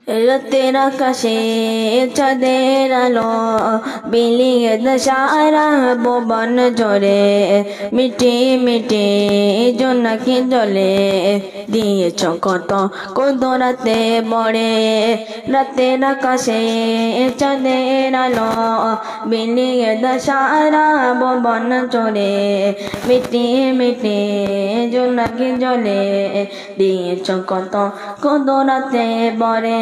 রাতের আকাশে চাঁদের আলো বিলিয়ে সারা ভুবন জোরে মিটি মিটি জোনাকি জলে দিয়েছ কত কুদরতে বড়ে। রাতের আকাশে চাঁদের আলো বিলিয়ে সারা ভুবন জোরে মিটি মিটি জোনাকি জলে দিয়েছ কত কুদরতে বড়ে।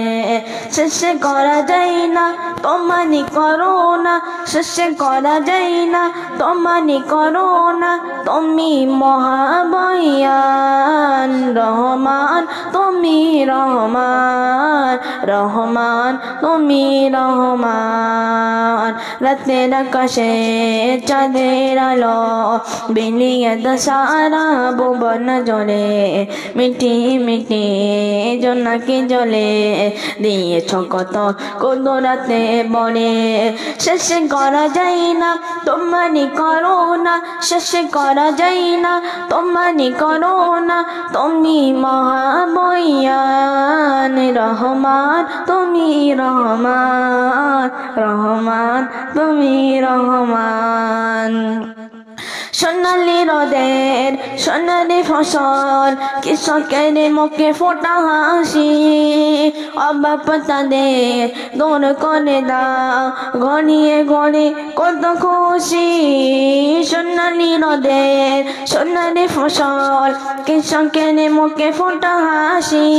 শেষ করা যায় না তোমারই করুণা, শেষ করা যায় না তোমারই করুণা। তুমি মহাবয়ান রহমান, তুমি রহমান রহমান, তুমি রহমান। রাতের আকাশে চাঁদের আলো বিলিয়ে সারা ভুবন জলে মিটি মিটি জোনাকি জলে দিয়েছ কত কুদরতে বড়ে। শেষ করা যায় না তোমারই করুণা, শেষ করা যায় না তোমারই করুণা। তুমি মহাবয়ান রহমান, তুমি রহমান রহমান, তুমি রহমান। সোনালি রোদের সোনালি ফসল কৃষকের মুখে ফোটা হাসি, অবাপ তাদের দৌড় করে দাও ঘনিয়ে ঘরে কত খুশি। সোনালি রোদের সোনালি ফসল কৃষকের মুখে ফোটা হাসি,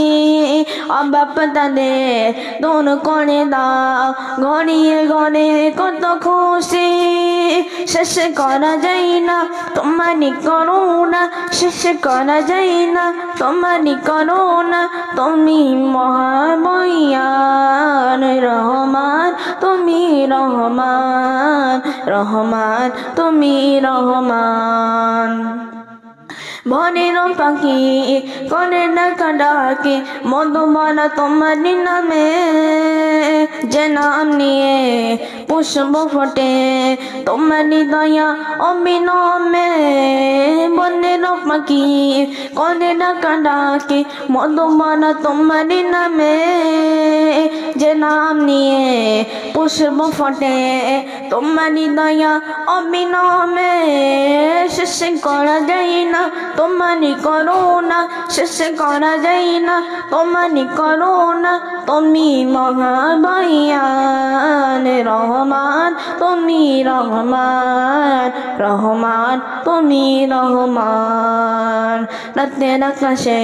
অবাপ তাদের দৌড় করে দাও ঘনিয়ে ঘরে কত খুশি। শেষ করা যায় না তোমারই করুণা, শেষ করা যায় না তোমারই করুণা। তুমি মহাবয়ান রহমান, তুমি রহমান রহমান, তুমি রহমান। বনের পাখি করে ডাকা ডাকে মধুবনা তোমারই নামে, যে নাম নিয়ে পুষ্প ফোটে তোমারই দয়া অবিনমে। বনের পাখি করে ডাকা ডাকে মধুবনা তোমারই নামে, যে নাম নিয়ে পুষ্প ফোটে তোমারই দয়া অবিনমে। শেষ করা যায় না তোমারই করুণা, শেষ করা যায় না তোমারই করুণা। তুমি মহাবয়ান রহমান, তুমি রহমান রহমান, তুমি রহমান। রাতের আকাশে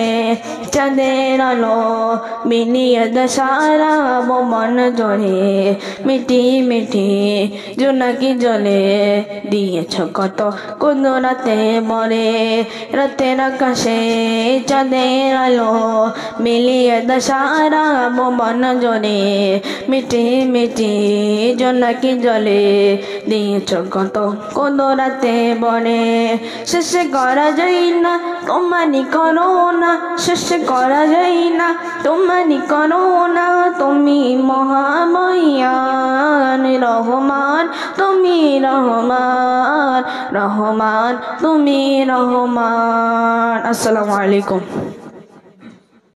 চাঁদের আলো বিলিয়ে সারা ভুবন জোরে মিটি মিটি জোনাকি জলে দিয়েছ কত কুদরতে বড়ে। রাতের আকাশে চাঁদের আলো মিলিয়ে সারা ভুবন জোরে মিটি মিটি জোনাকি জলে দিয়েছ কত কুদরতে বড়ে। শেষ করা যায় না তোমারই করুণা, শেষ করা যায় না তোমারই করুণা। তুমি মহাবয়ান রহমান, তুমি রহমান রহমান, তুমি রহমান। আসসালামু আলাইকুম।